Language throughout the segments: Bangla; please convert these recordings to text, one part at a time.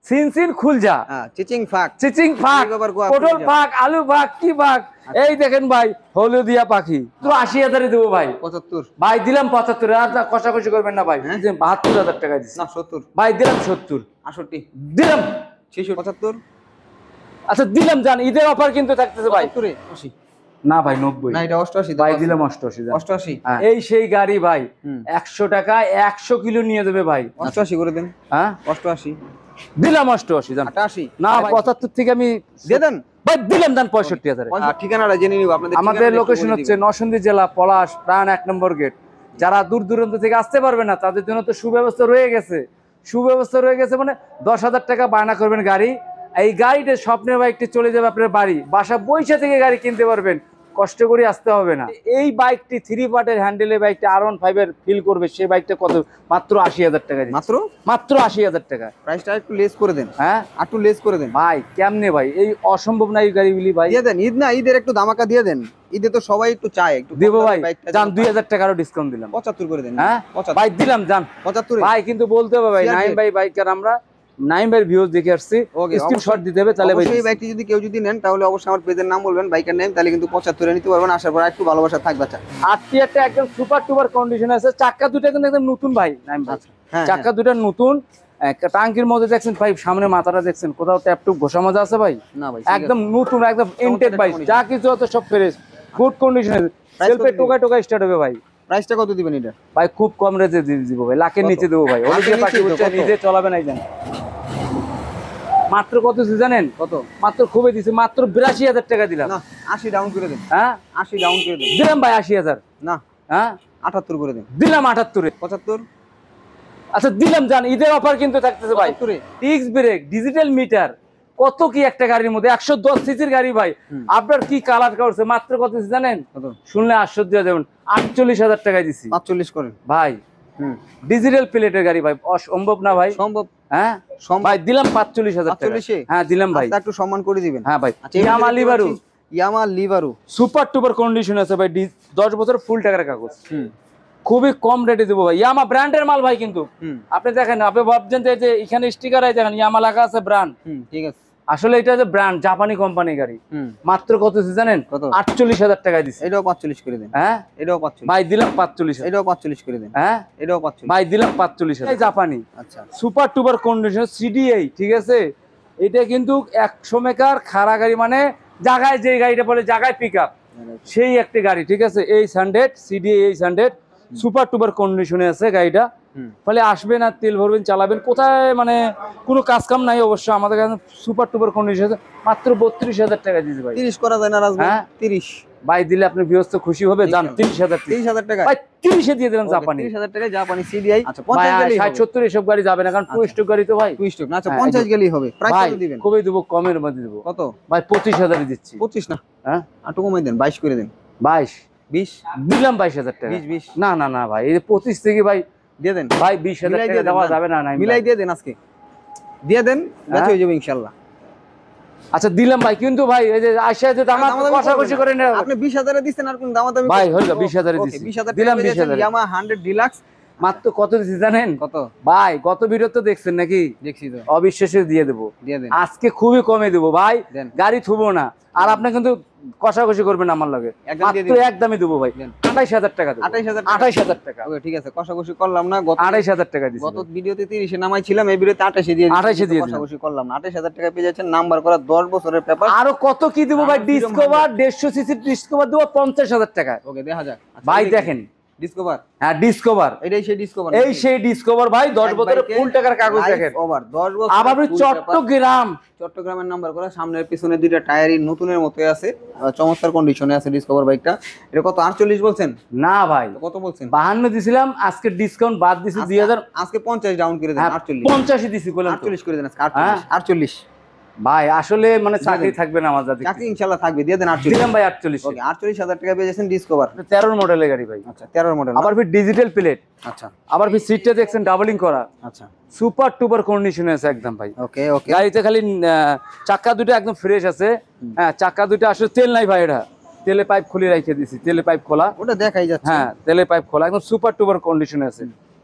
সিনসিন খুলজা, চিচিং ফাক, পটল ফাক, আলু ফাক, কি ফাক। এই দেখেন ভাই হলুদিয়া পাখি, তো ৮০,০০০ দেবো ভাই। ৭৫ ভাই দিলাম ৭৫, আর কষাকষি করবেন না ভাই। ৭২,০০০ টাকা দিচ্ছি। না ৭০ ভাই দিলাম ৭০, ৬৮ দিলাম ৭৫ আচ্ছা দিলাম। জান ঈদের অফার কিন্তু থাকতেছে ভাই। ৮০ না ভাই ৯০, না এটা ৮৮ ভাই দিলাম ৮৮। ৮৮ এই সেই গাড়ি ভাই ১০০ টাকা ১০০ কিলো নিয়ে দেবে ভাই। ৮৮ করে দেন। হ্যাঁ ৮৮ দিলাম ৮৮। জান ৮৮ না ভাই ৭৫ থেকে আমি দিয়ে দেন ভাই দিলাম। জান ৬৫,০০০। ঠিকানাটা জেনে নিব আপনাদের। আমাদের লোকেশন হচ্ছে নরসিংদী জেলা পলাশ প্রাণ ১ নম্বর গেট। যারা দূর দূরান্ত থেকে আসতে পারবে না তাদের জন্য তো সুব্যবস্থা রয়ে গেছে। সুব্যবস্থা রয়ে গেছে মানে ১০,০০০ টাকা বায়না করবেন গাড়ি, এই গাড়িতে স্বপ্নের বাইকটি চলে যাবে আপনার বাড়ি, বাসা বৈশা থেকে গাড়ি কিনতে পারবেন, কষ্ট করে আসতে হবে না। এই বাইকটি 3 পার্টের হ্যান্ডেলের বাইকটা R15 এর ফিল করবে, সেই বাইকটা কত? মাত্র ৮০,০০০ টাকা। মাত্র 80,০০০ টাকা। প্রাইসটা একটু লেস করে দেন। হ্যাঁ একটু লেস করে দেন ভাই। কেমনে ভাই? এই অসম্ভব না এই গাড়িগুলি ভাই। দিয়ে দেন। ঈদ না, ঈদের একটু ধামাকা দিয়ে দেন। ঈদে তো সবাই একটু চায় একটু দেবো ভাই। জান ২,০০০ টাকা আরো ডিসকাউন্ট দিলাম। ৭৫ করে দেন। হ্যাঁ ভাই দিলাম। জান ৭৫ ভাই কিন্তু বলতে হবে ভাই, নাইম ভাই বাইকার, আমরা নাইম ভাইয়ের ভিউজ দেখে আসছি, স্ক্রিনশট দিতে হবে তাহলে ভাই। এই বাইকটি যদি কেউ যদি নেন তাহলে অবশ্যই আমার পেজের নাম বলবেন, বাইকের নেম, তাহলে কিন্তু ৭৫ এ নিতে পারবেন। আসার পর একটু ভালোবাসা থাকবে। আচ্ছা আটটি একটা একদম সুপার টুপার কন্ডিশন আছে। চাকা দুটো কিন্তু একদম নতুন ভাই নাইম ভাই। হ্যাঁ চাকা দুটো নতুন, টাঙ্কির মধ্যে দেখছেন ভাই, সামনে মাথাটা দেখছেন, কোথাও ট্যাপ টুপ ঘষা মজা আছে ভাই? না ভাই একদম নতুন, একদম ইনটেক ভাই, যা কিছু আছে সব ফ্রেশ, গুড কন্ডিশনে। সেলফে টোকায় টোকায় স্টার্ট হবে ভাই। প্রাইসটা কত দিবেন এটা? ভাই খুব কম রেটে দিয়ে দিব ভাই, লাখের নিচে দেবো ভাই। হলুদিয়া পাখি হচ্ছে নিজে চলাবে নাই জানেন। মাত্র কত জানেন? কত? মাত্র খুবই দিছি, মাত্র ৮২,০০০ টাকা দিলাম। না ৮০ ডাউন করে দেন। হ্যাঁ ৮০ ডাউন করে দেন। দিলাম ভাই ৮০,০০০। না হ্যাঁ ৭৮ করে দেন। দিলাম ৭৮। ৭৫ আচ্ছা দিলাম। জান ঈদের অফার কিন্তু থাকতেছে ভাই। ডিস্ক ব্রেক, ডিজিটাল মিটার, কত কি একটা গাড়ির মধ্যে। ১১০ সিসির গাড়ি ভাই। আপনার কি কালার করছে? মাত্র কত জানেন? শুনলে আশ্চর্য হয়ে যাবেন, ৪৮,০০০ টাকায় দিছি। ৪৫ করেন ভাই। ডিজিটাল প্লেটের গাড়ি ভাই, অসম্ভব না ভাই? সম্ভব। হ্যাঁ ভাই দিলাম ৪৫,০০০ টাকা। হ্যাঁ দিলাম ভাই। একটু সম্মান করে দিবেন। হ্যাঁ ভাই। ইয়ামা লিভারু সুপার টুপার কন্ডিশন আছে ভাই, 10 বছর ফুল টাকার কাগজ। খুবই কম রেটে দেবো ভাই। ইয়ামা ব্র্যান্ডের মাল ভাই। কিন্তু আপনি দেখেন, আপনি ভাবছেন যে এখানে স্টিকার আছে, দেখেন ইয়ামা লেখা আছে ব্র্যান্ড। ঠিক আছে, আসলে এটা যে ব্র্যান্ড, জাপানি কোম্পানি গাড়ি। মাত্র কত জানেন? ৪৮,০০০ টাকায় দিচ্ছে। এটাও ৪৫ করে দেন। হ্যাঁ এটাও ৪৫ ভাই দিলাম ৪৫। এটাও ৪৫ করে দেন। হ্যাঁ এটাও ৪৫ ভাই দিলাম ৪৫,০০০। জাপানি। আচ্ছা সুপার টুপার কন্ডিশন সিডিআই, ঠিক আছে? এটা কিন্তু ১০০ মেকার খাড়া গাড়ি, মানে জায়গায় যে গাড়িটা বলে জায়গায় পিকআপ, সেই একটা গাড়ি, ঠিক আছে? এই 100 সিডিআই, এই 100 সুপার টুপার কন্ডিশনে আছে গাড়িটা। ফলে আসবেন আর তেল ভরবেন, চালাবেন, কোথায় মানে কোনো কাজ কাম নাই অবশ্য। আমাদের কাছে সুপার টুপার কন্ডিশন আছে, মাত্র ৩২,০০০ টাকা দিয়েছে ভাই। ৩০ করা যায় না রাজ ভাই? ৩০ ভাই দিলে আপনি বিয়স্ত খুশি হবে। জান ৩০,০০০ টাকা ভাই, ৩০ এ দিয়ে দিলাম। জাপানি ৩০,০০০ টাকা জাপানি সিডিআই। আচ্ছা 50 গেলেই 60-70 এসব গাড়ি যাবে না, কারণ টু স্টক গাড়ি তো ভাই। টু স্টক না। আচ্ছা 50 গেলেই হবে। প্রাইস কত দিবেন? কবে দেব? কমের মধ্যে দেব। কত ভাই? ২৫,০০০ দিচ্ছি। 25 না, হ্যাঁ একটু কমাই দেন, 22 করে দেন। 22 20 দিলাম 22,০০০ টাকা। 20 না না না ভাই, এই 25 থেকে ভাই দিয়ে দেন ভাই। 20,০০০ টাকা দেওয়া যাবে না। মিলাই দিয়ে দেন, আজকে দিয়ে দেন, বেঁচে হয়ে যাবে ইনশাআল্লাহ। আচ্ছা দিলাম ভাই, কিন্তু ভাই এই যে আশা যে দাম কষাকষি করে না। আপনি 20,০০০ এ দিবেন, আর কোন দামাদামি ভাই হলো? 20,০০০ এ দিছি। 20,০০০ দিলাম। 20,০০০ ইয়ামা 100 ডিলাক্স মাত্র কত দিছি জানেন? কত ভাই? গত ভিডিও তো দেখছেন নাকি? দেখছি তো। অবিশ্বাসে দিয়ে দেব, দিয়ে দেন। আজকে খুবই কমে দেব ভাই, গাড়ি থুবো না। আর আপনি কিন্তু কষাকষি করবেন আমার লগে, মাত্র একদমই দেবো ভাই। ২৮,০০০ টাকা দেব। ২৮,০০০ টাকা। ওকে ঠিক আছে, কষাকষি করলাম না। গত ২৮,০০০ টাকা দিছি। গত ভিডিওতে 30 এ নামাইছিলাম, এই ভিডিওতে 28 এ দিয়ে দিছি। 28 এ দিয়ে কষাকষি করলাম না। ২৮,০০০ টাকা পেয়ে যাচ্ছেন, নাম্বার করা 10 বছরের পেপার। আরো কত কি দেব ভাই? ডিসকভার 150 সিসি ডিসকভার দেব 50,০০০ টাকা। ওকে দেখা যাক ভাই। দেখেন ডিসকভার, হ্যাঁ ডিসকভার, এটাই সেই ডিসকভার। এই সেই ডিসকভার ভাই, 10 বছরের ফুল টাকার কাগজ। দেখেন ওভার 10 বছর। আবার চট্টগ্রামের নাম্বার করা, সামনের পিছনে দুইটা টায়ারই নতুনের মতোই আছে, চমৎকার কন্ডিশনে আছে ডিসকভার বাইকটা। এটা কত? 48 বলছেন? না ভাই, কত বলছেন? 52 দিছিলাম, আজকে ডিসকাউন্ট বাদ দিছি 2000। আজকে 50 ডাউন করে দেন। 48 50 ই দিছি, বলেন 48 করে দেন আজকে। 48 ভাই, আসলে মানে চাকরি থাকবে না আমার, চাকরি ইনশাআল্লাহ থাকবে। দিয়ে দেন 48 দিলাম ভাই। 48 ওকে, 48,০০০ টাকা পেয়ে যাচ্ছেন ডিসকভার। 13 মডেলের গাড়ি ভাই। আচ্ছা 13 মডেল, আবার ফির ডিজিটাল প্লেট। আচ্ছা আবার ফির সিটটা দেখছেন ডাবলিং করা। আচ্ছা সুপার টুপার কন্ডিশনে আছে একদম ভাই। ওকে ওকে, গাড়িতে খালি চাকা দুটো একদম ফ্রেশ আছে। হ্যাঁ চাকা দুটো আসলে তেল নাই ভাই, এটা তেলে পাইপ খুলে রেখে দিছি, তেলে পাইপ খোলা, ওটা দেখাই যাচ্ছে। হ্যাঁ তেলে পাইপ খোলা, একদম সুপার টুপার কন্ডিশনে আছে।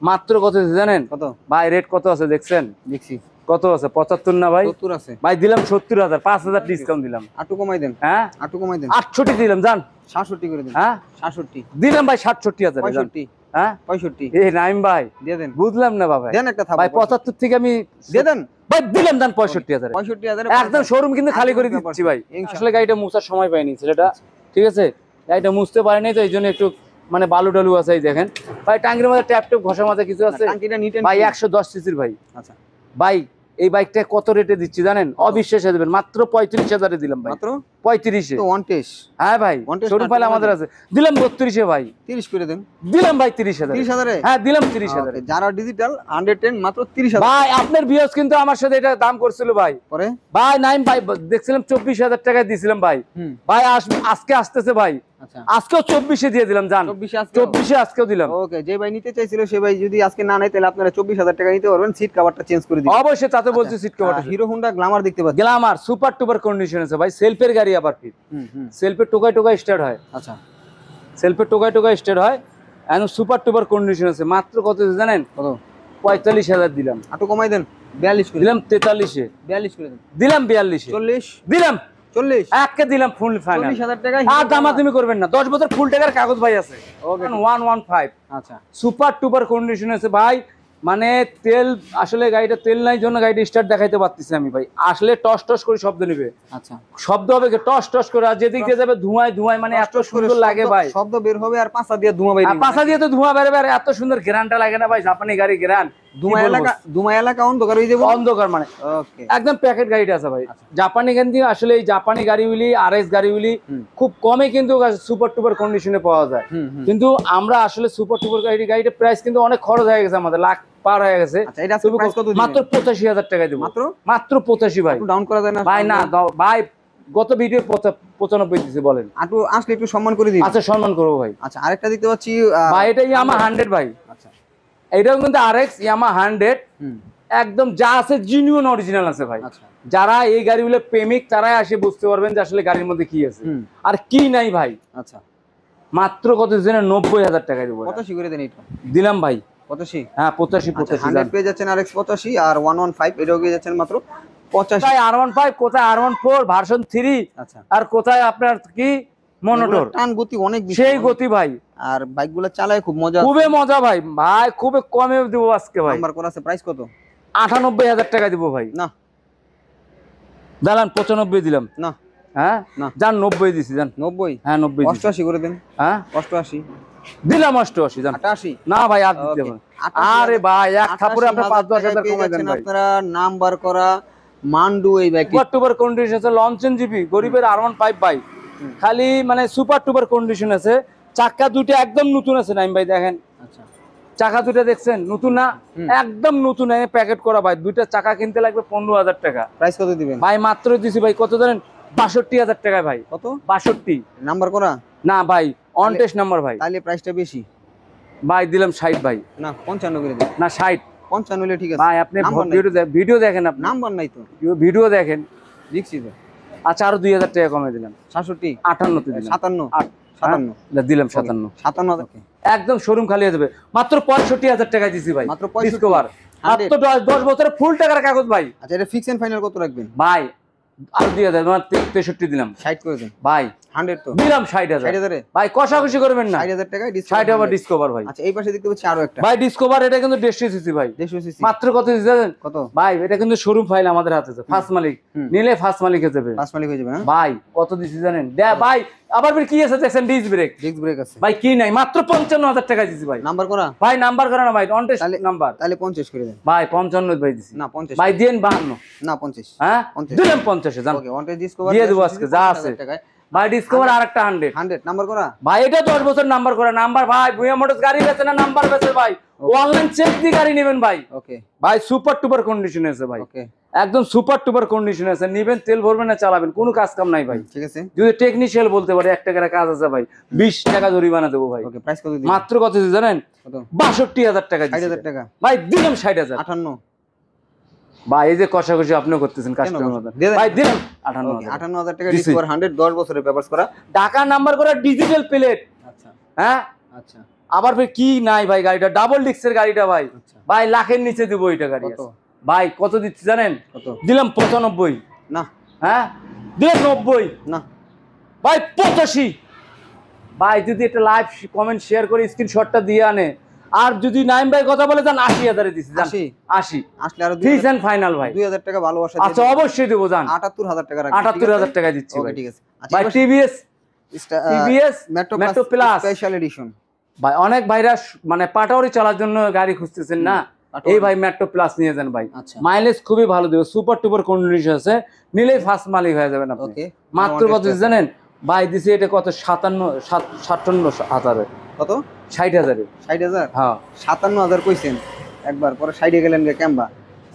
মাত্র কত জানেন? কত ভাই? রেট কত আছে দেখছেন? দেখছি কত আছে 75 না ভাই? 70 আছে ভাই দিলাম 70,000, 5,000 ডিসকাউন্ট দিলাম। আটু কমাই দেন, হ্যাঁ আটু কমাই দেন, 68 দিলাম জান। 66 করে দেন। হ্যাঁ 66 দিলাম ভাই 67,000 জান। 65 হ্যাঁ 65 এই নাইম ভাই দিয়ে দেন, বুঝলাম না বাবা দেন একটা থাপ ভাই 75 থেকে আমি দিয়ে দেন। ভাই দিলাম জান 65,000। 65,000 একদম শোরুম কিন্তু খালি করে দিচ্ছি ভাই। আসলে গাড়িটা মুছার সময় পাইনি ছেলেটা, ঠিক আছে গাড়িটা মুছতে পারেনি তো এই জন্য একটু মানে বালু টালু আছে। এই দেখেন ভাই টাঙ্গির মধ্যে ট্যাপ ট্যাপ ঘষার মধ্যে কিছু আছে টাঙ্কিটা নিট ভাই 110 সিসির ভাই। আচ্ছা ভাই এই বাইকটা কত রেটে দিচ্ছি জানেন? অবিশ্বাসে দেবেন, মাত্র 35,000 দিলাম ভাই। মাত্র 35-এ তো ওয়ান টেস্ট হ্যাঁ ভাই শোরুম ফাইল আমাদের আছে। দিলাম 32-এ ভাই, 30 করে দেন। দিলাম ভাই 30,000। 30,000 এ হ্যাঁ দিলাম 30,000। যারা ডিজিটাল 110 মাত্র 30,000 ভাই আপনার ভিউজ কিন্তু আমার সাথে এটা দাম করছিল ভাই। পরে ভাই নাইম ভাই দেখছিলাম 24,000 টাকায় দিছিলাম ভাই। ভাই আজকে আসতেছে ভাই, আচ্ছা আজকেও 24-এ দিয়ে দিলাম জান। 24-এ আজকেও দিলাম। ওকে, যে ভাই নিতে চাইছিল সে ভাই যদি আজকে না নেয় তাহলে আপনারা 24,000 টাকা নিতে পারবেন। সিট কভারটা চেঞ্জ করে দিবেন অবশ্যই, তাতে বলছি সিট কভারটা। হিরো হোন্ডা গ্ল্যামার দেখতে পাচ্ছেন, গ্ল্যামার সুপার টুপার কন্ডিশন আছে ভাই, সেলফের গাড়ি আবার ফির সেলফের টোকায় টোকায় স্টার্ট হয়। আচ্ছা সেলফের টোকায় টোকায় স্টার্ট হয়, এখন সুপার টুপার কন্ডিশন আছে। মাত্র কত জানেন? কত? 45,000 দিলাম। একটু কমাই দেন, 42 করে দিলাম 43-এ 42 করে দেন, দিলাম 42-এ 40 দিলাম 40 একে দিলাম ফুল ফাইনাল। 40,000 টাকা আর দামাদামি করবেন না, 10 বছর ফুল টাকার কাগজ ভাই আছে। ওকে 115 আচ্ছা সুপার টুপার কন্ডিশন আছে ভাই। মানে তেল আসলে গাড়িটা তেল নাই জন্য গাড়িটা স্টার্ট দেখাইতে পারতেছি আমি ভাই। আসলে টস টস করে শব্দ নেবে, আচ্ছা শব্দ হবে কি টস টস করে, আর যেদিক দিয়ে যাবে ধোঁয়ায় ধোঁয়ায়, মানে এত সুন্দর লাগে ভাই। শব্দ বের হবে আর পাঁচা দিয়ে ধোঁয়া বের আর পাশা দিয়ে তো ধোঁয়া বেরোবে, আর এত সুন্দর গ্রানটা লাগে না ভাই, জাপানি গাড়ি গ্রান। ধোঁয়া এলাকা অন্ধকার হয়ে যাবে, অন্ধকার মানে ওকে একদম প্যাকেট গাড়িটা আছে ভাই। জাপানি গাড়ি দিয়ে আসলে এই জাপানি গাড়িগুলি আরএস গাড়িগুলি খুব কমে কিন্তু সুপার টুপার কন্ডিশনে পাওয়া যায়। কিন্তু আমরা আসলে সুপার টুপার গাড়িটা প্রাইস কিন্তু অনেক খরচ হয়ে গেছে, আমাদের লাখ পার হয়ে গেছে। আচ্ছা এটা আজকে প্রাইস কত দিবেন? মাত্র 85,000 টাকা দেব। মাত্র 85 ভাই। একটু ডাউন করা যায় না ভাই? না ভাই, গত ভিডিও 95 দিছি বলেন। একটু আসলে একটু সম্মান করে দিন। আচ্ছা সম্মান করবো ভাই। আচ্ছা আরেকটা দেখতে পাচ্ছি ভাই, এটা ইয়ামা 100 ভাই। আচ্ছা এটাও কিন্তু আরএক্স ইয়ামা 100 একদম যা আছে জিনিউন অরিজিনাল আছে ভাই। আচ্ছা যারা এই গাড়িগুলো প্রেমিক তারাই আসে বুঝতে পারবেন যে আসলে গাড়ির মধ্যে কি আছে আর কি নাই ভাই। আচ্ছা মাত্র কত দিলেন? 90,000 টাকা দেবো। 85 করে দেন এটা। দিলাম ভাই 85? হ্যাঁ 85 100 পেয়ে যাচ্ছেন আরএক্স 85 আর 115 এটাও পেয়ে যাচ্ছেন মাত্র 85। কোথায় R15, কোথায় R14 ভার্সন 3, আচ্ছা আর কোথায় আপনার কি মোনোটর। টান গতি অনেক বেশি, সেই গতি ভাই, আর বাইকগুলো চালায় খুব মজা, খুবই মজা ভাই। ভাই খুবই কমে দেবো আজকে ভাই। নাম্বার করা আছে, প্রাইস কত? 98,000 টাকা দিব ভাই। না দালান 95 দিলাম। না হ্যাঁ না জান 90 দিছি জান। 90? হ্যাঁ 90 দিছি। 88 করে দেন। হ্যাঁ 88 দিলাম 88 জান। 88 না ভাই আর দিতে হবে। আরে ভাই এক থাপুরে আপনি 5-10,000 কমাই দেন ভাই। আপনারা নাম্বার করা মান্ডু এই বাইক সুপার টুপার কন্ডিশন আছে, লঞ্চন জিপি গরিবের R15 ভাই। খালি মানে সুপার টুপার কন্ডিশন আছে। চাকা দুটো একদম নতুন আছে নাইম ভাই, দেখেন আচ্ছা চাকা দুটো দেখছেন নতুন না? একদম নতুন প্যাকেট করা ভাই। দুইটা চাকা কিনতে লাগবে 15,000 টাকা। প্রাইস কত দিবেন ভাই মাত্র দিছি ভাই, কত জানেন? 62,000 টাকায় ভাই। কত? 62 নাম্বার করা না ভাই, অন টেস্ট নাম্বার ভাই। তাহলে প্রাইসটা বেশি ভাই দিলাম 60 ভাই। না 55 করে দেন। না 60 55 হলে ঠিক আছে ভাই। আপনি ভিডিও দেখেন, আপনি নাম্বার নাই তো, ভিডিও দেখেন। দেখছি তো। আচ্ছা আরো 2,000 টাকা কমে দিলাম। 66 58 তে দিলাম। 57 57 দিলাম 57। 57 একদম শোরুম খালি হয়ে যাবে। মাত্র 65,000 টাকা দিছি ভাই। মাত্র 65 ডিসকভার মাত্র 10 বছরের ফুল টাকার কাগজ ভাই। আচ্ছা এটা ফিক্স এন্ড ফাইনাল কত রাখবেন ভাই আর 2,000 মানে 63 দিলাম। 60 করে দেন ভাই 100 তো দিলাম 60,000। 60,000 ভাই কষাকষি করবেন না। 60,000 টাকায় 60 আবার ডিসকভার ভাই। আচ্ছা এই পাশে দেখতে পাচ্ছি আরো একটা ভাই ডিসকভার, এটা কিন্তু 150 সিসি ভাই। 150 সিসি মাত্র কত দিছি জানেন? কত ভাই এটা কিন্তু শোরুম ফাইল আমাদের হাতে আছে। ফার্স্ট মালিক নিলে ফার্স্ট মালিকে যাবে। পাঁচ মালিক হয়ে যাবে না ভাই কত দিছি জানেন? ভাই আবার কি আছে দেখছেন? Disc brake. ডিস্ক ব্রেক আছে ভাই কি নাই? মাত্র 55,000 টাকা দিছি ভাই। নাম্বার করা ভাই নাম্বার করে না ভাই, অন টেস্ট নাম্বার। তাহলে 50 করে দেন ভাই 55 ভাই দিছি। না 50 ভাই দেন 52। না 50 হ্যাঁ 50 দিলাম 50 জান। ওকে ওয়ান টেস্ট ডিসকভার দিয়ে দেবো আজকে যা আছে। ভাই ডিসকভার আরেকটা 100 100 নাম্বার করা ভাই। এটা 10 বছর নাম্বার করা। নাম্বার ভাই ভুয়া মোটরস গাড়ি বেচে না, নাম্বার বেচে ভাই। অনলাইন চেক দিয়ে গাড়ি নেবেন ভাই। ওকে ভাই সুপার টুপার কন্ডিশনে আছে ভাই। ওকে একদম সুপার টুপার কন্ডিশনে আছে। নিবেন, তেল ভরবেন না, চালাবেন, কোনো কাজ কাম নাই ভাই। ঠিক আছে যদি টেকনিশিয়াল বলতে পারে 1 টাকার কাজ আছে ভাই, 20 টাকা জরিমানা দেবো ভাই। ওকে প্রাইস কত দিবেন? মাত্র কত দিছি জানেন? কত? 62,000 টাকা দিছি। 60,000 টাকা ভাই দিলাম 60,000। 58 ভাই এই যে কষাকষি আপনিও করতেছেন কাস্টমার মত। ভাই দিলাম 58,000। 58,000 টাকা ডিসকভার 100 10 বছরের পেপারস করা ঢাকা নাম্বার করা ডিজিটাল প্লেট। আচ্ছা হ্যাঁ আচ্ছা আবার ভাই কি নাই ভাই, গাড়িটা ডাবল ডিস্কের গাড়িটা ভাই। আচ্ছা ভাই লাখের নিচে দিব এইটা গাড়ি কত? আছে। ভাই কত দিচ্ছি জানেন? কত? দিলাম 95। না হ্যাঁ দিলাম 90। না ভাই 85। ভাই যদি একটা লাইভ কমেন্ট শেয়ার করে স্ক্রিনশটটা দিয়ে আনে, আর যদি নাইম ভাই কথা বলে যান 80,000-এ দিছি জান। 80 আসলে আরো ফিক্স এন্ড ফাইনাল ভাই। 2000 টাকা ভালোবাসা আচ্ছা অবশ্যই দেবো জান। 78000 টাকা রাখবেন। 78,000 টাকা দিচ্ছি ওকে ভাই। ঠিক আছে। আচ্ছা ভাই এবার TVS metro plus special edition. ভাই অনেক ভাইরা মানে পাটাওরি চালার জন্য গাড়ি খুঁজতেছেন না, এই ভাই মেট্রো প্লাস নিয়ে যান ভাই। আচ্ছা মাইলেজ খুবই ভালো দেবে, সুপার টুপার কন্ডিশন আছে, নিলেই ফার্স্ট মালিক হয়ে যাবেন আপনি। ওকে মাত্র কত জানেন ভাই দিছি এটা কত? 57,000। কত? 60,000-এ। 60000? হ্যাঁ 57000 কইছেন একবার, পরে 60 এ গেলেন রে ক্যাম্বা,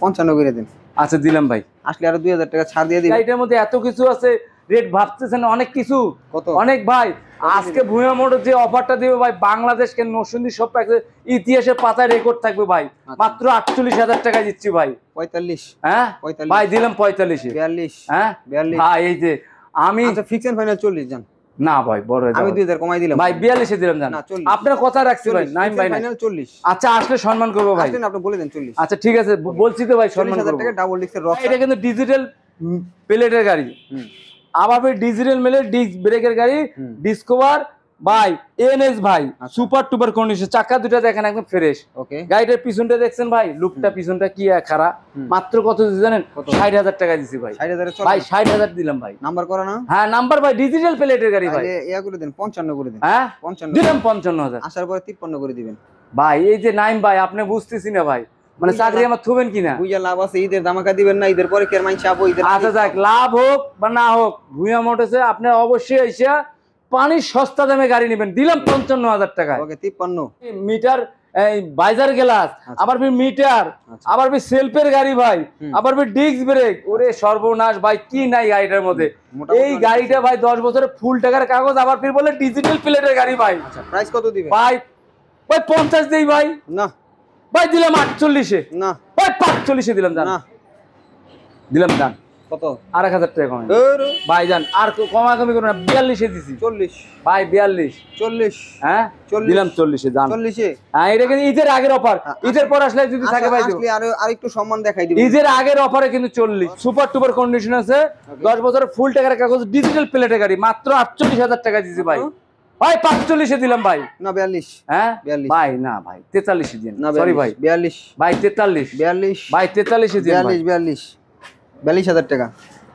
55 করে দিন। আচ্ছা দিলাম ভাই। আসলে আরো 2000 টাকা ছাড় দিয়ে দিবেন। গাড়িটার মধ্যে এত কিছু আছে, রেট ভাবতেছেন অনেক কিছু। কত? অনেক ভাই আজকে ভূয়া মোটর যে অফারটা দিবে ভাই, বাংলাদেশকে নরসিংদী সব ইতিহাসের পাতায় রেকর্ড থাকবে ভাই। মাত্র 48,000 টাকা দিচ্ছি ভাই। 45? হ্যাঁ 45 ভাই দিলাম 45-এ। 42? হ্যাঁ 42? ভাই এই যে আমি আচ্ছা ফিক্স এন্ড ফাইনাল 40 জান। না ভাই বড় হয়ে আমি যাবে। 2000 কমাই দিলাম ভাই 42-এ দিলাম জান। না 40। আপনার কথা রাখছি ভাই, নাইম ভাই না। ফাইনাল 40। আচ্ছা আসলে সম্মান করবো ভাই। আসলে আপনি বলে দেন 40। আচ্ছা ঠিক আছে বলছি তো ভাই, সম্মান 40000 করবো। টাকা ডাবল ডিক্সের রক। এটা কিন্তু ডিজিটাল প্লেটের গাড়ি, হুম আবার ডিজিটাল মেলের ডিস্ক ব্রেকের গাড়ি, ডিসকভার ভাই, এনএস ভাই, সুপার টুপার কন্ডিশন, চাকা দুটো দেখেন একদম ফ্রেশ। ওকে গাড়িটার পিছনটা দেখছেন ভাই, লুকটা পিছনটা কি খারাপ। মাত্র কত দিচ্ছি জানেন? 60,000 টাকা দিছি ভাই। 60000 এ চল ভাই 60,000 দিলাম ভাই। নাম্বার করা না? হ্যাঁ নাম্বার ভাই, ডিজিটাল প্লেটের গাড়ি ভাই। তাহলে ইয়া করে দেন 55 করে দেন। হ্যাঁ 55 দিলাম 55,000। আসার পরে 53 করে দিবেন। ভাই এই যে নাইম ভাই আপনি বুঝতেছি না ভাই, মানে চাকরি আমার থুবেন কিনা। বুইয়া লাভ আছে, ঈদের ধামাকা দিবেন না? ঈদের পরে কেরমাইন চাপো ঈদের। আচ্ছা যাক, লাভ হোক বা না হোক, ভুয়া মোটরসে আপনি অবশ্যই এসে পানির সস্তা দামে গাড়ি নেবেন। দিলাম 55,000 টাকায়। ওকে 53 মিটার, এই বাইজার গ্লাস, আবার ফির মিটার, আবার ফির সেলফের গাড়ি ভাই, আবার ফির ডিস্ক ব্রেক। ওরে সর্বনাশ ভাই, কি নাই গাড়িটার মধ্যে। এই গাড়িটা ভাই 10 বছরের ফুল টাকার কাগজ, আবার ফির বলে ডিজিটাল প্লেটের গাড়ি ভাই। আচ্ছা প্রাইস কত দিবেন ভাই ভাই 50 দেই ভাই। না ভাই দিলাম 48-এ। না ভাই 45-এ দিলাম জান। না দিলাম জান। কত? আর 1000 টাকা কমাই ধরো ভাই জান, আর কমাকমি করুন না। 42-এ দিছি 40 ভাই। 42? 40 হ্যাঁ 40 দিলাম 40-এ জান। 40 এ? হ্যাঁ এটা কিন্তু ঈদের আগের অফার, ঈদের পর আসলে যদি থাকে ভাই দেব। আসলে আর একটু সম্মান দেখাই দিবেন। ঈদের আগের অফারে কিন্তু 40 সুপার টুপার কন্ডিশন আছে, 10 বছরের ফুল টাকার কাগজ, ডিজিটাল প্লেটের গাড়ি, মাত্র 48,000 টাকা দিছি ভাই। ভাই 45-এ দিলাম ভাই। না 42? হ্যাঁ 42 ভাই না ভাই 43-এ দিন। না সরি ভাই 42 ভাই 43 42 ভাই 43-এ দিন ভাই। 42,000 টাকা।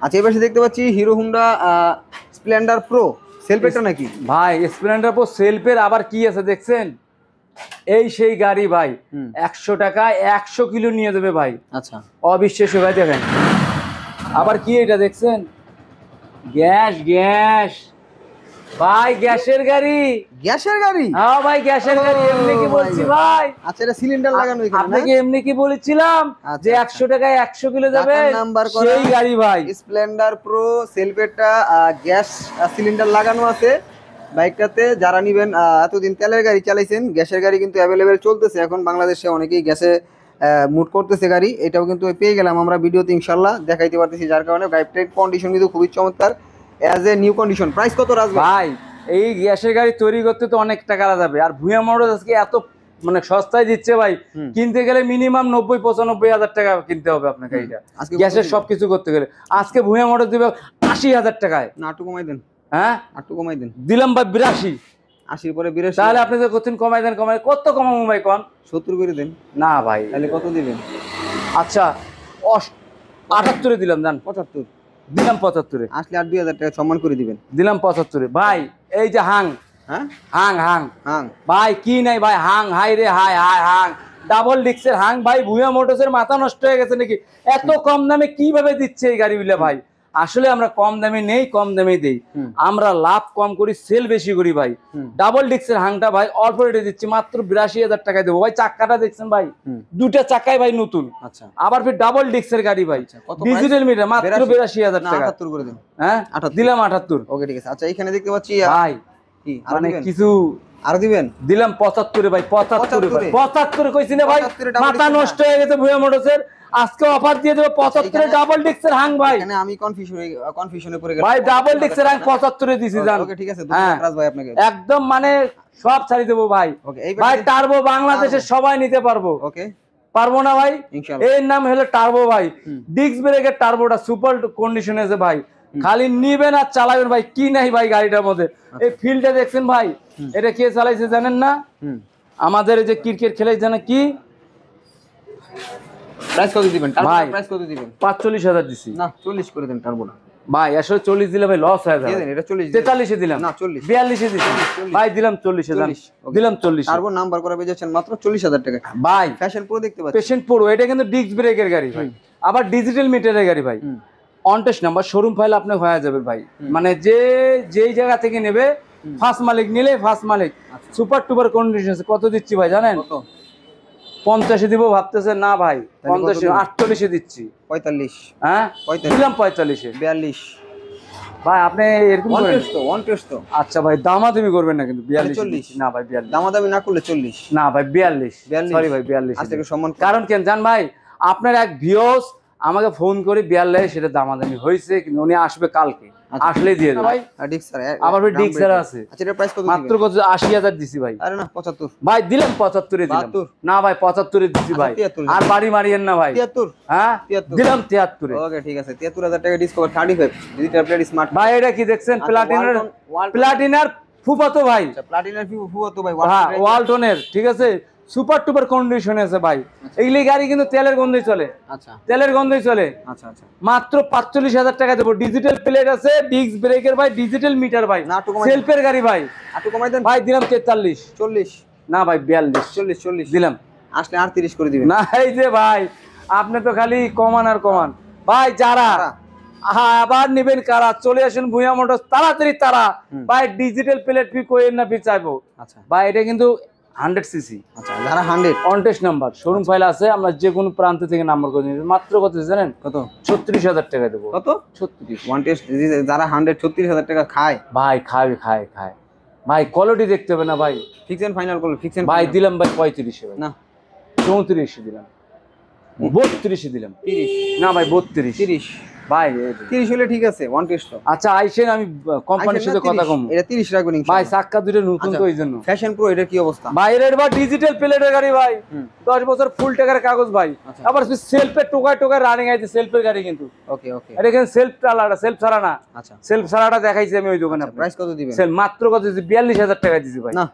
আচ্ছা এবার দেখতে পাচ্ছি hero Honda Splendor pro self, এটা নাকি ভাই? স্প্লেন্ডার প্রো সেলফের আবার কি আছে দেখছেন? এই সেই গাড়ি ভাই, 100 টাকায় 100 কিলো নিয়ে দেবে ভাই। আচ্ছা অবিশ্বাস্য ভাই, দেখেন আবার কি এটা দেখছেন? গ্যাস ভাই, গ্যাসের গাড়ি। গ্যাসের গাড়ি? হ্যাঁ ভাই গ্যাসের গাড়ি। এমনি কি বলছি ভাই? আচ্ছা এটা সিলিন্ডার লাগানো এখানে না? আপনাকে এমনি কি বলেছিলাম যে 100 টাকায় 100 কিলো যাবে, নাম্বার করা সেই গাড়ি ভাই। স্প্লেন্ডার প্রো সেলফেরটা গ্যাস সিলিন্ডার লাগানো আছে বাইকটাতে। যারা নিবেন, এতদিন তেলের গাড়ি চালাইছেন, গ্যাসের গাড়ি কিন্তু অ্যাভেলেবেল চলতেছে এখন বাংলাদেশে, অনেকেই গ্যাসে মুড করতেছে গাড়ি। এটাও কিন্তু পেয়ে গেলাম আমরা ভিডিওতে, ইনশাল্লাহ দেখাইতে পারতেছি, যার কারণে গাড়িটার কন্ডিশন কিন্তু খুবই চমৎকার, as a new condition. Price কত রাখবেন ভাই? এই গ্যাসের গাড়ি তৈরি করতে তো অনেক টাকা যাবে, আর ভুয়া মোটরস আজকে এত মানে সস্তায় দিচ্ছে ভাই, কিনতে গেলে মিনিমাম 90-95,000 টাকা কিনতে হবে আপনাকে গাড়িটা, গ্যাসের সবকিছু করতে গেলে। আজকে ভুয়া মোটর দিবে 80,000 টাকায়। না একটু কমাই দেন। হ্যাঁ একটু কমাই দেন। দিলাম ভাই 82। 80 পরে 82? তাহলে আপনি যে করছেন কমাই দেন, কমাই কত কমাবো ভাই কোন? 70 করে দেন। না ভাই তাহলে কত দিবেন? আচ্ছা 78-এ দিলাম জান। 75? দিলাম 75-এ। আসলে আর 2000 টাকা সম্মান করে দিবেন। দিলাম 75-এ ভাই। এই যে হাং, হ্যাঁ হাং হ্যাঁ ভাই, কি নাই ভাই, হাং হাই রে high high Hang, double ডিক্সের Hang ভাই। ভুয়া মোটরসের মাথা নষ্ট হয়ে গেছে নাকি? এত কম দামে কিভাবে দিচ্ছে এই গাড়িগুলো ভাই? আসলে আমরা কম দামে নেই, কম দামে দেই, আমরা লাভ কম করি, সেল বেশি করি ভাই। ডাবল ডিক্সের হাংটা ভাই অল্প রেটে দিচ্ছি, মাত্র 82,000 টাকায় দেবো ভাই। চাকাটা দেখছেন ভাই, দুটা চাকায় ভাই নতুন। আচ্ছা আবার ফির ডাবল ডিক্সের গাড়ি ভাই, ডিজিটাল মিটার, মাত্র 82,000 টাকা। 78 করে দেন। হ্যাঁ দিলাম 78। ওকে ঠিক আছে। আচ্ছা এখানে দেখতে পাচ্ছি ভাই কি মানে কিছু আর দিবেন? দিলাম 75-এ ভাই। 75 ভাই, 75 কইছি না ভাই, মাথা নষ্ট হয়ে গেছে ভুয়া মোটরসের। আজকে অফার দিয়ে দেব 75-এ ডাবল ডিক্সের হাং ভাই। এখানে আমি কনফিউশনে পড়ে গেলাম ভাই, ডাবল ডিক্সের হাং 75-এ দিছি জান। ওকে ঠিক আছে, ধন্যবাদ ভাই আপনাকে। একদম মানে সব ছাড়ি দেব ভাই। ওকে ভাই টার্বো বাংলাদেশের সবাই নিতে পারবো। ওকে পারবো না ভাই। ইনশাআল্লাহ। এর নাম হলো টার্বো ভাই, ডিস্ক ব্রেকের টার্বোটা সুপার কন্ডিশনে আছে ভাই, খালি নিবেন আর চালাবেন ভাই, কি নাই ভাই গাড়িটার মধ্যে। এই ফিল্ডটা দেখছেন ভাই, এটা কে চালাইছে জানেন না? আমাদের এই যে ক্রিকেট খেলে জানে কি প্রাইস কত দিবেন ভাই? প্রাইস কত দিবেন? 45,000 দিছি না 40 করে দেন টার্বোটা। ভাই আসলে 40 দিলে ভাই লস হয়ে যাবে। এটা 40 43 দিলাম না 40 42 দিছি ভাই, দিলাম 40 দিলাম 40। টার্বো নাম্বার করা পেয়ে যাচ্ছেন মাত্র 40,000 টাকা ভাই ফ্যাশন প্রো দেখতে পাচ্ছেন। পেশেন্ট পুরো এটা কিন্তু ডিস্ক ব্রেকের গাড়ি ভাই, আবার ডিজিটাল মিটারের গাড়ি ভাই, অনটেস্ট নাম্বার, শোরুম ফাইল আপনি হয়ে যাবে ভাই। মানে যেই জায়গা থেকে নেবে ফার্স্ট মালিক নিলে ফার্স্ট মালিক। সুপার টুপার কন্ডিশন কত দিচ্ছি ভাই জানেন? কত? 50 দিব ভাবতেছে না ভাই, 50 48 দিচ্ছি। 45 হ্যাঁ 45 দিলাম 45 42 ভাই। আপনি এরকম করেন? ওয়ান টেস্ট তো। আচ্ছা ভাই দামাদামি করবেন না কিন্তু, 42 40 না ভাই, 42 দামাদামি না করলে 40 না ভাই, 42 42 সরি ভাই 42। আজকে সম্মান কারণ কেন জান ভাই, আপনার এক ভিউয়ার্স আমাকে ফোন করে 42 সেটা দামাদামি হয়েছে, কিন্তু উনি আসবে কালকে, আসলেই দিয়ে দেব ভাই। ডিক্স স্যার আমার ভাই ডিক্স স্যার আছে। আচ্ছা এটা প্রাইস কত মাত্র কত? 80,000 দিছি ভাই। আরে না 75 ভাই দিলাম 75 এ দিলাম। 72 না ভাই 75 এ দিছি ভাই, 73 আর বাড়ি মারিয়েন না ভাই। 73 হ্যাঁ 73 দিলাম 73 এ। ওকে ঠিক আছে 73,000 টাকা ডিসকাউন্ট 35 ডিজিটাল প্লেট স্মার্ট। ভাই এটা কি দেখছেন? প্লাটিনার ফুফাতো ভাই, আচ্ছা প্লাটিনার ফিউ তো ভাই হ্যাঁ ওয়ালটনের, ঠিক আছে, সুপার টুপার কন্ডিশনে আছে ভাই। এইগুলি গাড়ি কিন্তু তেলের গন্ধই চলে, আচ্ছা তেলের গন্ধই চলে। আচ্ছা আচ্ছা মাত্র 45,000 টাকা দেবো। ডিজিটাল প্লেট আছে, ডিস্ক ব্রেকের ভাই, ডিজিটাল মিটার ভাই, না, একটু কমাই সেলফের গাড়ি ভাই। একটু কমাই দেন ভাই দিলাম 43। 40 না ভাই 42 40 দিলাম। আসলে 38 করে দিবেন। না এই যে ভাই আপনি তো খালি কমান আর কমান ভাই। যারা আবার নেবেন কারা, চলে আসেন ভুঁইয়া মোটরস তাড়াতাড়ি তারা ভাই। ডিজিটাল প্লেট ফি কোয়েন না ফি চাইবো আচ্ছা ভাই। এটা কিন্তু 100 সিসি, আচ্ছা যারা 100 অনটেস্ট নাম্বার, শোরুম ফাইল আছে, আমরা যে কোনো প্রান্ত থেকে নাম্বার করে নিতে। মাত্র কত জানেন? কত? 36,000 টাকা দেবো। কত? 36। ওয়ান টেস্ট যারা 100 36,000 টাকা খায় ভাই খাবে খায় ভাই, কোয়ালিটি দেখতে হবে না ভাই। ফিক্স এন্ড ফাইনাল করলে ফিক্স এন্ড ভাই দিলাম ভাই 35 ভাই, না 34 দিলাম, 32 দিলাম। 30 না ভাই 32 30 ভাই। 30 হলে ঠিক আছে ওয়ান টেস্ট তো। আচ্ছা আইসেন, আমি কোম্পানির সাথে কথা কম। এটা 30 রাখবেন ভাই ইনশাআল্লাহ। চাক্কা দুটো নতুন তো এই জন্য। ফ্যাশন প্রো এটার কি অবস্থা? ভাই এর বা ডিজিটাল প্লেটের গাড়ি ভাই, 10 বছর ফুল টাকার কাগজ ভাই। আবার সেলফে টোকায় রানিং আছে, সেলফের গাড়ি কিন্তু। ওকে ওকে এটা কিন্তু সেলফ চালাটা, সেলফ ছাড়া না। আচ্ছা সেলফ ছাড়াটা দেখাইছি আমি ওই দোকানে। প্রাইস কত দিবেন? সেল মাত্র কত দিছি? 42,000 টাকা দিছি ভাই। না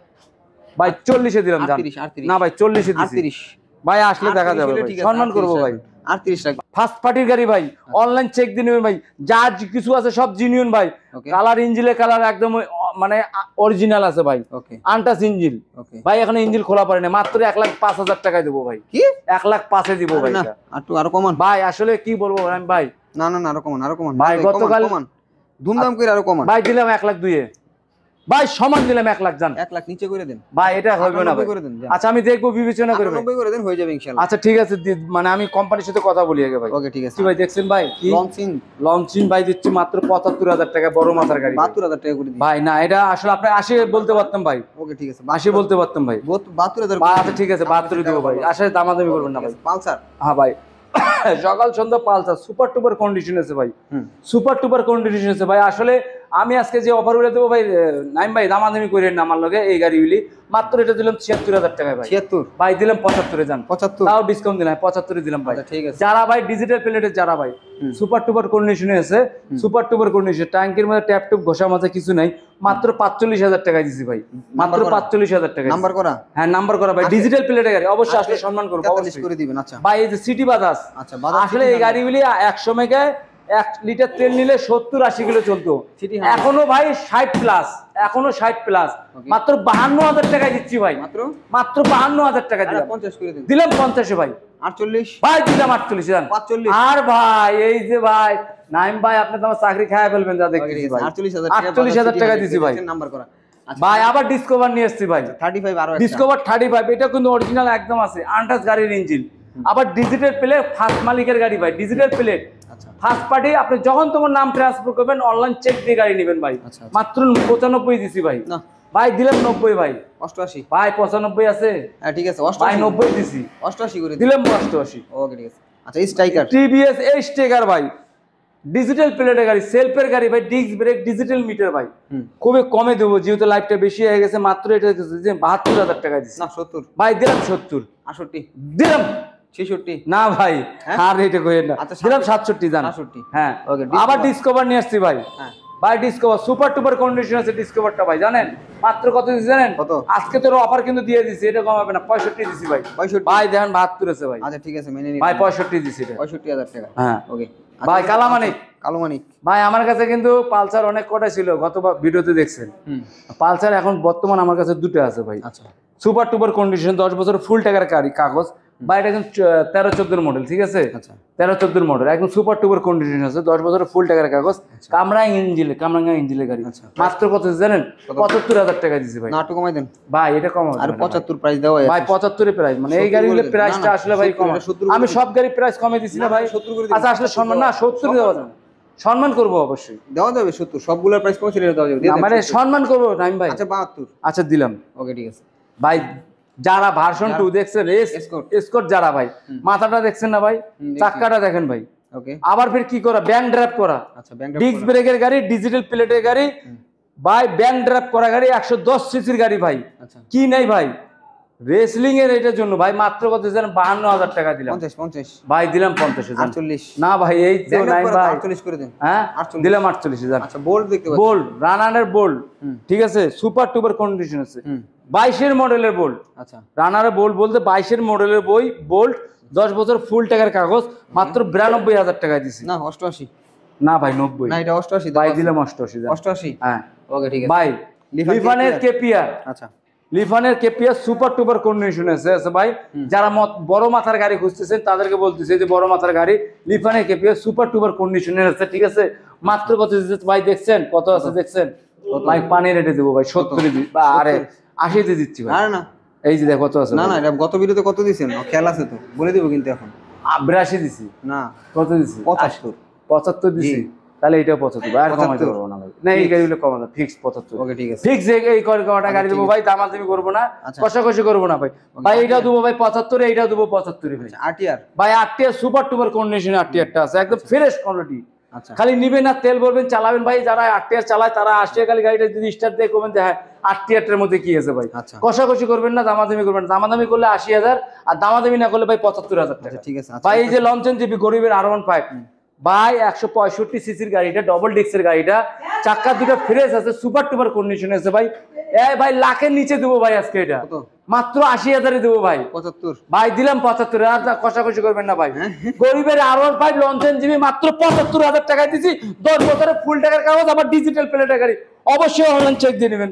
ভাই 40 এ দিলাম জান। 38 না ভাই 40 এ দিছি 38 ভাই, আসলে দেখা যাবে ভাই, সম্মান করব ভাই। 38 রাখবেন। ফার্স্ট পার্টির গাড়ি ভাই, অনলাইন চেক দিয়ে নেবেন ভাই, যা কিছু আছে সব জিনিয়ন ভাই। ওকে কালার ইঞ্জিনের কালার একদম মানে অরিজিনাল আছে ভাই, ওকে আনটাচ ইঞ্জিন ওকে ভাই। এখন ইঞ্জিন খোলা পড়ে না, মাত্র 1,05,000 টাকায় দেবো ভাই। কি 1,05,000 দিব ভাই। না আরো কমান ভাই আসলে কি বলবো আমি ভাই। না না না আরো কমান ভাই গতকাল কমান ধুমধাম করে আরো কমান ভাই দিলাম 1,02,000 ভাই, সমান দিলাম 1 লাখ জান। 1 লাখ নিচে করে দেন ভাই এটা হবে না ভাই। করে দেন আচ্ছা আমি দেখবো, বিবেচনা করে 90 করে দেন, হয়ে যাবে ইনশাআল্লাহ। আচ্ছা ঠিক আছে, মানে আমি কোম্পানির সাথে কথা বলি আগে ভাই। ওকে ঠিক আছে কি ভাই দেখছেন ভাই, কি লঞ্চিং লঞ্চিং ভাই দিচ্ছি মাত্র 75,000 টাকা, বড় মাথার গাড়ি 72,000 টাকা করে দিন ভাই। না এটা আসলে আপনি 80 বলতে পারতাম ভাই, ওকে ঠিক আছে 80 বলতে পারতাম ভাই। 72,000 আচ্ছা ঠিক আছে 72 দেবো ভাই, আসলে দামাদামি করবেন না ভাই। পালসার হ্যাঁ ভাই সকাল সন্ধ্যা পালসার সুপার টুপার কন্ডিশন আছে ভাই, সুপার টুপার কন্ডিশন আছে ভাই। আসলে আমি আজকে যে অফারগুলো দেবো ভাই, নাইম ভাই দামাদামি করেন না আমার লগে। এই গাড়িগুলি মাত্র এটা দিলাম 76,000 টাকায় ভাই। 76 ভাই দিলাম 75 যান, 75 তাও ডিসকাউন্ট দিলাম 75 দিলাম ভাই। ঠিক আছে যারা ভাই ডিজিটাল প্লেটের যারা ভাই সুপার টুপার কন্ডিশনে আছে, সুপার টুপার কন্ডিশন, ট্যাঙ্কের মধ্যে ট্যাপ টুপ ঘষা মাঝে কিছু নাই, মাত্র 45,000 টাকায় দিছি ভাই, মাত্র 45,000 টাকা নাম্বার করা। হ্যাঁ নাম্বার করা ভাই, ডিজিটাল প্লেটের গাড়ি, অবশ্যই আসলে সম্মান করবো, 43 করে দিবেন। আচ্ছা ভাই এই যে সিটি বাজাজ, আচ্ছা বাজাজ আসলে এই গাড়িগুলি 100 মেগায় 1 লিটার তেল নিলে 70-80 কিলো চলতো, এখনো ভাই 60 প্লাস, এখনো 60 প্লাস। মাত্র 52,000 টাকায় দিচ্ছি ভাই, মাত্র 52,000 টাকা দিলাম। 50 করে দিন দিলাম 50 ভাই। 48 ভাই দিলাম 48 জান। 45 আর ভাই এই যে ভাই নাইম ভাই, আপনি তো আমার চাকরি খায়া ফেলবেন যা দেখতেছি ভাই। 48,000 টাকা দিছি ভাই। নাম্বার করা ভাই আবার ডিসকভার নিয়ে এসেছি ভাই, 35 আরো ডিসকভার 35, এটা কিন্তু অরিজিনাল একদম আছে, আনটাচ গাড়ির ইঞ্জিন, আবার ডিজিটাল প্লেট, ফার্স্ট মালিকের গাড়ি ভাই, ডিজিটাল প্লেট ফার্স্ট পার্টি। আপনি যখন তোমার নাম ট্রান্সফার করবেন অনলাইন চেক দিয়ে গাড়ি নেবেন ভাই। মাত্র 95 দিছি ভাই। ভাই দিলাম 90 ভাই। 88 ভাই 95 আছে, হ্যাঁ ঠিক আছে ভাই 90 দিছি, 88 করে দিলাম 88। ওকে ঠিক আছে। আচ্ছা স্ট্রাইকার টিভিএস এই স্টেকার ভাই, ডিজিটাল প্লেটের গাড়ি, সেলফের গাড়ি ভাই, ডিস্ক ব্রেক, ডিজিটাল মিটার ভাই। খুবই কমে দেবো যেহেতু লাইফটা বেশি হয়ে গেছে, মাত্র এটা 72,000 টাকা দিচ্ছি। না 70 ভাই দিলাম 70, 68 দিলাম 66 না ভাই, আর রেটে কইেন না, আচ্ছা, দিলাম 67 জান। 67 হ্যাঁ ওকে। আবার ডিসকভার নিয়ে আসছি ভাই। হ্যাঁ ভাই ডিসকভার সুপার টুপার কন্ডিশন আছে ডিসকভারটা ভাই, জানেন মাত্র কত দিছি জানেন? কত? আজকে তোর অফার কিন্তু দিয়ে দিছি, এটা কমাবে না, 65 দিছি ভাই। 65 ভাই দেখেন 72 আছে ভাই। আচ্ছা ঠিক আছে মেনে নিন ভাই 65 দিছি এটা। 65000 টাকা। হ্যাঁ ওকে ভাই কালামানিক। কালো মানিক ভাই আমার কাছে কিন্তু পালসার অনেক কটা ছিল, গত ভিডিওতে দেখছেন। পালসার এখন বর্তমান আমার কাছে দুটো আছে ভাই। আচ্ছা সুপার টুপার কন্ডিশন, 10 বছর ফুল টাকার কাগজ ভাই, এটা একদম 13-14 মডেল, ঠিক আছে? আচ্ছা 13-14 মডেল, একদম সুপার টুপার কন্ডিশন আছে, 10 বছরের ফুল টাকার কাগজ, কামরাঙ্গা ইঞ্জিনের গাড়ি। আচ্ছা। মাত্র কত জানেন? 75000 টাকা দিছি ভাই। না একটু কমাই দেন ভাই এটা কম হবে আর না 75 প্রাইস দেওয়া ভাই, 75 এর প্রাইস, মানে এই 70 গাড়িগুলোর করে দেন। প্রাইসটা না, না, আসলে ভাই 70 কম। এটা 70 করে আমি দেন। সব গাড়ির প্রাইস কমে দিছি না ভাই। 70 করে দিন। আচ্ছা আসলে সম্মান না, 70 দেওয়া যাবে, সম্মান করবো অবশ্যই। দেওয়া যাবে 70, সবগুলোর প্রাইস কম ছিল দেওয়া যাবে। দিয়ে না, দেন মানে 70। সম্মান করবো নাইম ভাই। আচ্ছা 72 আচ্ছা দিলাম ওকে ঠিক আছে। ভাই। যারা ভার্সন 2 দেখছেন, Escort। এসকর্ট যারা ভাই, মাথাটা দেখছেন না ভাই, দেখছি। চাক্কাটা দেখেন ভাই। ওকে আবার ফির কি করা, ব্যাংক ড্রাইভ করা, আচ্ছা ব্যাংক ডিস্ক ব্রেকের গাড়ি, ডিজিটাল প্লেটের গাড়ি ভাই, ব্যাংক ড্রাইভ করা গাড়ি, 110 সিসির গাড়ি ভাই। আচ্ছা কি নাই ভাই রেসলিং এর এটার জন্য ভাই, মাত্র কত দিলেন? 52000 টাকা দিলাম 50 ভাই, দিলাম 50000। 48 না ভাই এই তো নাই ভাই, 48 করে দেন। হ্যাঁ 48 দিলাম 48000। আচ্ছা বোল্ড দেখতে পাচ্ছি। বোল্ড রানারের বোল্ড, ঠিক আছে, সুপার টুপার কন্ডিশন আছে, 22 মডেলের বোল্ড। আচ্ছা রানারের বোল্ট বলতে 22 মডেলের বই বোল্ট, 10 বছর ফুল টাকার কাগজ, মাত্র 92000 টাকায় দিছি। না 88 না ভাই 90, না এটা 88 ভাই দাও দিলাম 88। 88 হ্যাঁ ওকে ঠিক আছে ভাই, লিফানের কেপিয়ার, আচ্ছা লিফানের কেপিয়ার সুপার টুপার কন্ডিশন আছে ভাই। যারা বড় মাথার গাড়ি খুঁজতেছেন তাদেরকে বলতেছে যে বড় মাথার গাড়ি লিফানের কেপিয়ার সুপার টুপার কন্ডিশনের আছে, ঠিক আছে? মাত্র কত দিচ্ছে ভাই দেখছেন? কত আছে দেখছেন ভাই? পানি রেটে দেবো ভাই, 70 বা আরে 80 দিয়ে দিচ্ছি ভাই। আরে না এই যে দেখো কত আছে। না না এটা গত ভিডিওতে কত দিছেন খেয়াল আছে তো, বলে দিব কিন্তু এখন। 82 দিছি। না কত দিছি? 75 75 দিছি। তাহলে এটাও 75, আর কমাইতে পারবো না ভাই। না এই গাড়িগুলো কমানো ফিক্স 75। ওকে ঠিক আছে ফিক্স এই কটা গাড়ি দেবো ভাই, দামাদামি করবো না, কষাকষি করবো না ভাই। ভাই এইটাও দেবো ভাই 75, এইটাও দেবো 75 ভাই। আরটিআর ভাই 8টিআর সুপার টুপার কন্ডিশনে 8টিআরটা আছে, একদম ফ্রেশ কোয়ালিটি। আচ্ছা খালি নিবেন না, তেল ভরবেন, চালাবেন ভাই। যারা 8টিআর চালায় তারা আসে খালি গাড়িটা যদি স্টার্ট দিয়ে কমেন যে হ্যাঁ 8টিআরটার মধ্যে কি আছে ভাই। আচ্ছা কষাকষি করবেন না, দামাদামি করবেন না। দামাদামি করলে 80,000, আর দামাদামি না করলে ভাই 75,000 টাকা। ঠিক আছে ভাই এই যে লঞ্চন জিপি গরিবের R15 ভাই, 165 সিসির গাড়িটা, ডবল ডিস্কের গাড়িটা, চাক্কা দুটো ফ্রেশ আছে, সুপার টুপার কন্ডিশন আছে ভাই। এই ভাই লাখের নিচে দেবো ভাই আজকে, এটা মাত্র 80,000 দেবো ভাই। 75 ভাই দিলাম 75, আর কষাকষি করবেন না ভাই। গরিবের R15 লঞ্চন জিবি মাত্র 75,000 টাকায় দিছি, 10 বছরের ফুল টাকার কাগজ, আবার ডিজিটাল প্লেটের গাড়ি। অবশ্যই অনলাইন চেক দিয়ে নেবেন।